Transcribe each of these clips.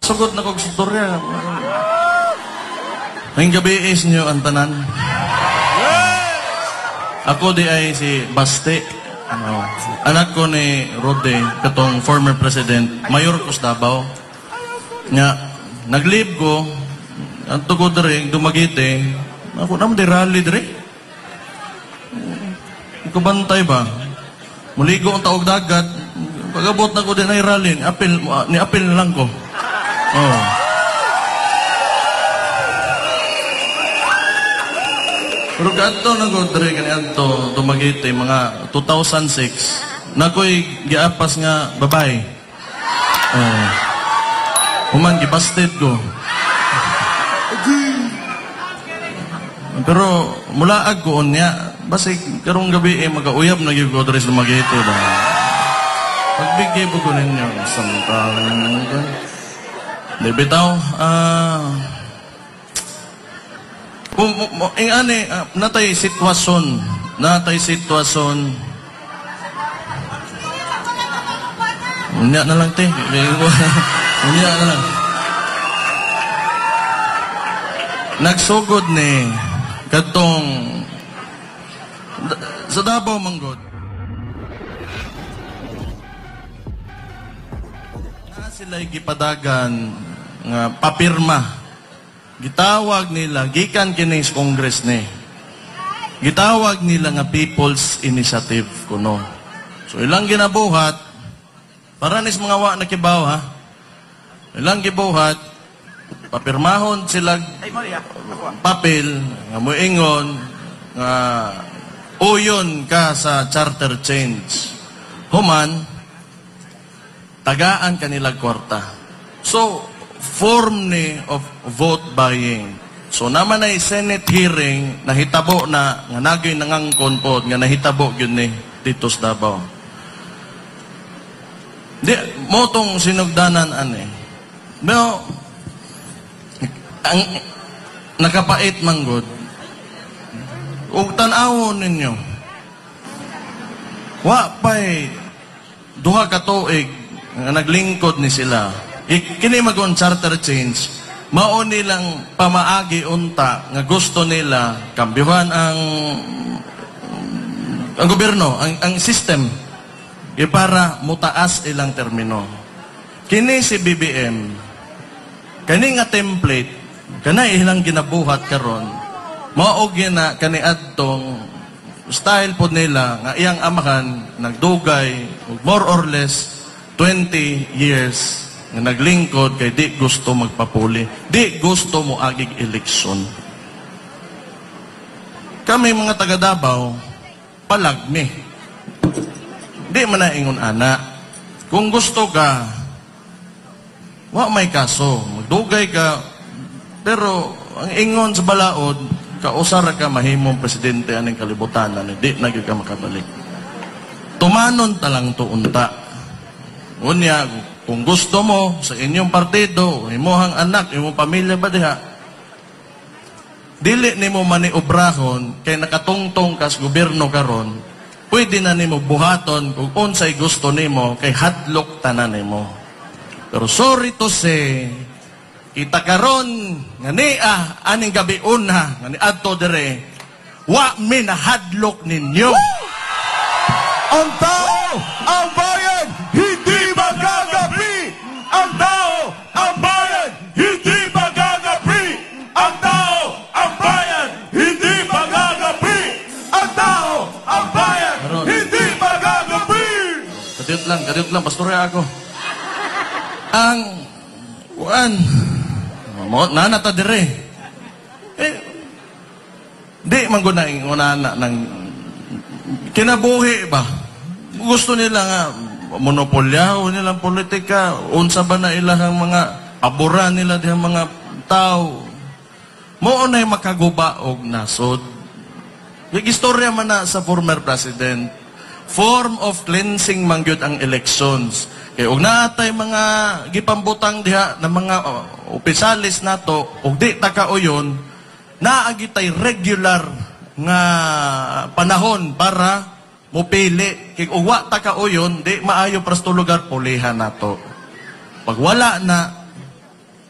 Sugod na kong istorya. Ngayong gabi is niyo ang tanan. Ako di ay si Baste. Anak ko ni Rode, katong former president, Mayor Costabao. Nga, nag-leave ko, ang tugod rin, dumagite, ako naman di rally rin. Ikabantay ba? Muligo ang taog dagat, pag-abot na ko din ay rally, ni-apil na lang ko. Oh. Pero ganito na ko, Dre, ganito, dumagiti, mga 2006, na ko'y giapas nga babae. Oh. Human, gibasted ko. Pero, mula agkoon niya, basig, karong gabi, mag-auyab na yung ko, Dre, dumagiti ba? Pagbigay po ko ninyo, samtang, di bitaw, natay sitwasyon, unya na lang, te. Unya na lang. Nagsugod ni, katong, sa Davao, Manggod. Sila'y gipadagan nga papirma. Gitawag nila, gikan kinis Congress ni. Gitawag nila nga People's Initiative kuno. So ilang ginabuhat, para nis mga wa na kibaw ha. Ilang gibuhat, papirmahon sila papel, nga muingon, nga uyon ka sa charter change. Human, tagaan kanilang kwarta. So, form ni of vote buying. So, naman ay Senate hearing, nahitabo na, nga nagyoy nangangkon po, nga nahitabo yun ni dito sa Davao. Di, motong sinugdanan, No, ang nakapait manggod, ug tan-awon ninyo, wa pa'y duha ka tuig, naglingkod ni sila. Kini magon charter change, mao nilang pamaagi unta nga gusto nila kambyuhan ang gobyerno, ang system para mutaas ilang termino. Kini si BBM, kani nga template, kana ilang ginabuhat karon, mao gina kani adtong style po nila nga iyang amahan nagdugay more or less 20 years nga naglingkod kay di gusto magpapuli, di gusto mo agig eleksyon. Kami mga taga Davao, palagmi. Di man na ingon ana. Kung gusto ka, wa may kaso, magdugay ka, pero ang ingon sa balaod, kausara ka mahimong presidente aning kalibutan, di na gyud ka makabalik. Tumanon talang tuunta. Unya, kung gusto mo sa inyong partido, imuhang anak, imong pamilya ba diha, dili nimo maniobrahon kay nakatungtong kas gobyerno karon, pwede na nimo buhaton kung unsay gusto nimo kay hadlok tanan nimo. Pero sorry to say, kita karon nga niya aning gabi una nga ni adto dire, wa mi na hadlok ninyo. Ang tao, ang bayan, hindi magagapi! Ang tao, ang bayan, hindi magagapi! Ang tao, ang bayan, hindi magagapi! Ang tao, ang bayan, hindi magagapi! Kadiyot lang, pastorya ako. Ang, nanata dire. Di man guna ingunana ng kinabuhi ba? Gusto nila nga monopolyaho nilang politika, unsa ba na ilang mga abura nila dihang mga tao. Mao na makaguba og nasod. Yung istorya man na sa former president, form of cleansing man gyud ang elections. Kaya og naatay mga gipambutang diha ng mga opisalis nato, og di takauyon, naagitay regular nga panahon para mupili. Kaya uwa takauyon, di maayo pras to lugar, pulihan nato. Pag wala na,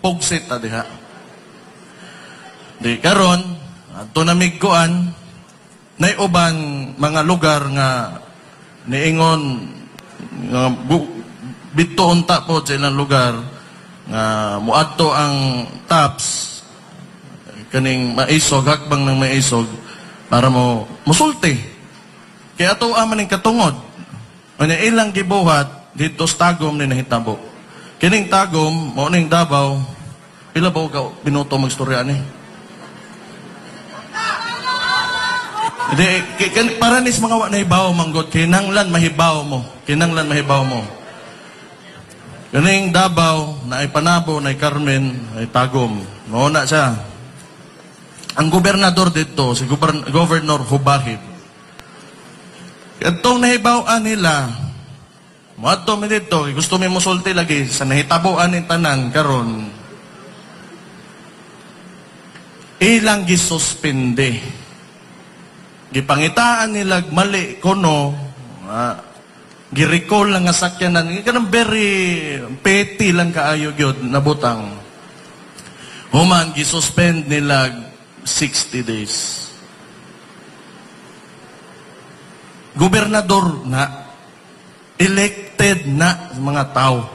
pugsit ta diha. Di karon adto na migkuan nay uban mga lugar nga niingon nga bidto unta po sa ilang lugar nga muadto ang TAPS kaning maisog hakbang ng maisog para mo musulti. Kaya ato maning katungod. Ano ilang gibuhat dito sa Tagum ni nahitabo. Kining Tagum mo ning Davao pila ba ka minuto magstorya ni? Hindi, para nis mga wa nahibaw manggod, kinanglan mahibaw mo. Kinanglan mahibaw mo. Kaning Davao, na ay Panabo, na ay Carmen, ay Tagum. Mauna siya. Ang gobernador dito, si Governor Hubahib. Itong nahibawan nila, muadto mi dito, gusto mi musulti lagi, sa nahitabuan ni tanan, karon ilang gisuspende. Gipangitaan nila mali kuno, giricall lang nga sakyanan, kanang very petty lang kaayo gyud nabutang. Human gisuspend nila 60 days. Gobernador na, elected na mga tao.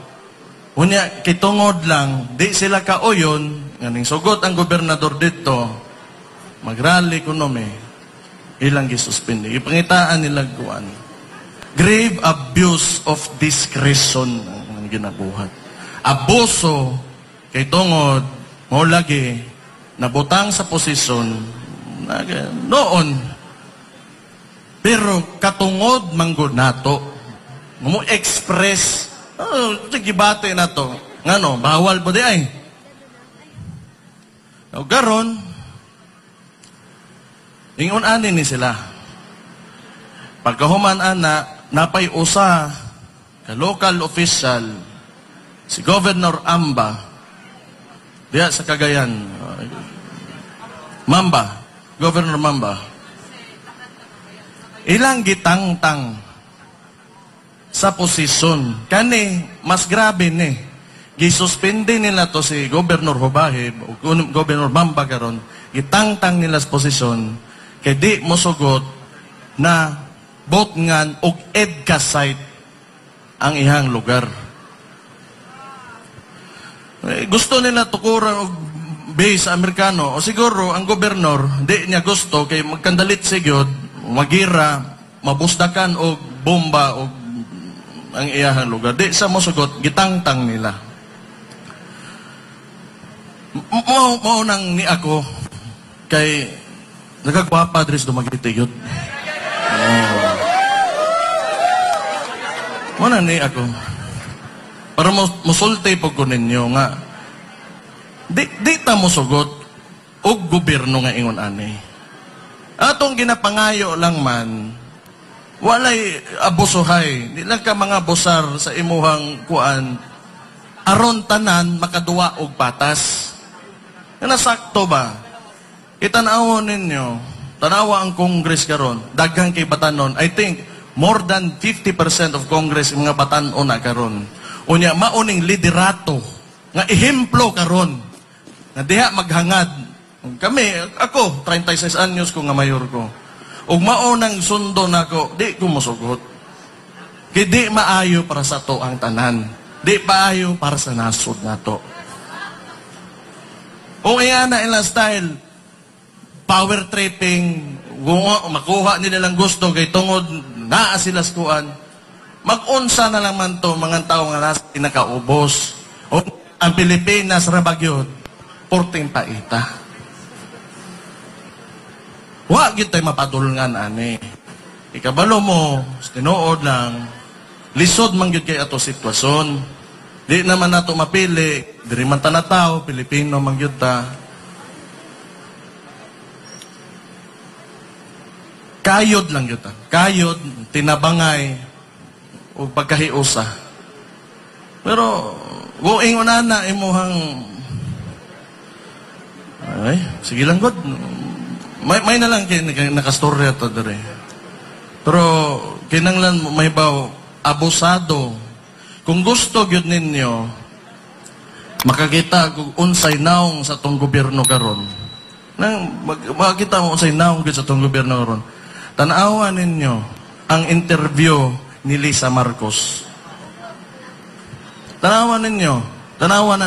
Unya, kitungod lang, di sila kaoyon, nganing sugot ang gobernador dito, magrally kuno ilang gisuspindi. Ipangitaan nila kuan. Grave abuse of discretion ang ginabuhat. Abuso kay tungod mo lagi nabutang sa posisyon noon. Pero katungod manggod nato mo express gibate na to ngano bawal po di ay garon ingon ani ni sila pagkahuman ana napay usa ka local official si Governor Amba diya sa Cagayan Mamba Governor Mamba ilang gitangtang sa posisyon. Kani, mas grabe ni. Gisuspindi nila to si Governor Hubahib o Governor Mamba karon, gitangtang nila sa posisyon kay di mosugot na botngan og EDCA site ang ihang lugar. Gusto nila tukuran og base sa Amerikano o siguro ang gobernador di niya gusto kay magkandalit sigyod magira, mabusdakan o bomba o ang iyahang lugar. Di sa mosugot, gitangtang nila. Maunang ni ako, kay nagagwapa dres dumagitigod. Maunang ni ako. Para musulti po ko ninyo nga, di ta mosugot, og gobyerno nga ingon ani. Atong ginapangayo lang man, walay abusuhay. Di lang ka mga busar sa imuhang kuan, aron tanan makaduwa og patas. Nasakto ba? Itanawon ninyo, tanawa ang Congress karon, daghang kay batanon. I think more than 50% of Congress mga batanon na karon. Unya mauning liderato nga ehemplo karon na diha maghangad. Kami, ako, 36 anyos ko nga mayor ko. Ug maunang sundo nako, di ko mosugot. Kaya di maayo para sa to ang tanan. Di maayo para sa nasod na to. O iyan na ilang style, power tripping, makuha nila lang gusto, kay tungod naa sila skuan. Mag-unsa na lang man to, mga tao nga nasa pinakaubos. O ang Pilipinas, rabagyod, 14 paita. Wa gyud tay mapadulngan ani. Ikabalo mo, tinuod lang, lisod man gyud kay ato sitwasyon. Di naman nato mapili, diri man ta na tao, Pilipino man gyud ta. Kayod lang gyud ta. Kayod, tinabangay o pagkahiusa. Pero ingon na imuhang ay, sige lang god. May na lang nakastorya to dere. Pero kinanglan mahibaw abusado. Kung gusto gyud ninyo makakita kung unsay naong sa tong gobyerno karon. Makakita mo unsay naong gid sa tong gobyerno karon. Tan-awa ninyo ang interview ni Lisa Marcos. Tanawa na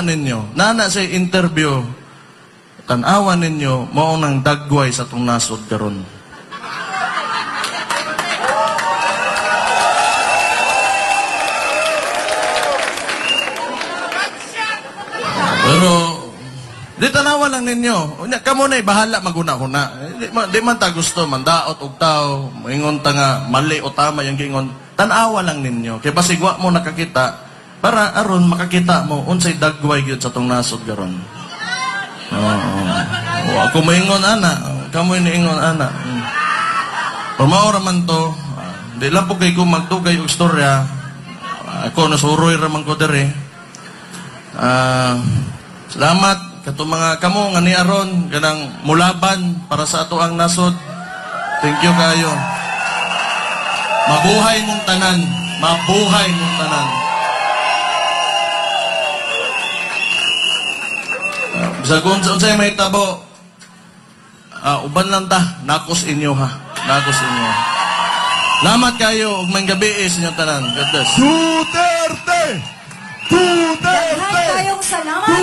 ninyo. Nana sa interview, tanawa ninyo, mao nang dagway sa tong nasod karon. Pero, di tanawa lang ninyo. Kamo na'y bahala maguna-una. Di man ta gusto, mandaot og tao, ingon ta nga, mali o tama yung gingon. Tanawa lang ninyo. Kaya basigwa mo nakakita, para aron makakita mo, unsay dagway gyud sa tong nasod karon. Oo. Ako maingon ana, kamo niingon ana. Pamaora man to, di lang po kay ko magdugay og istorya. Ako nasuroy ra man ko dere. Salamat kato mga kamo nga ni aron kanang mulaban para sa ato ang nasod. Thank you kayo. Mabuhay mong tanan. Mabuhay mong tanan. Bisa kung sa'yo may tabo, uban lang ta, nakos inyo ha. Nakos inyo. Lamat kayo, ug may gabi sa inyong tanan. God bless. Duterte! Duterte! Daghang kayong salamat.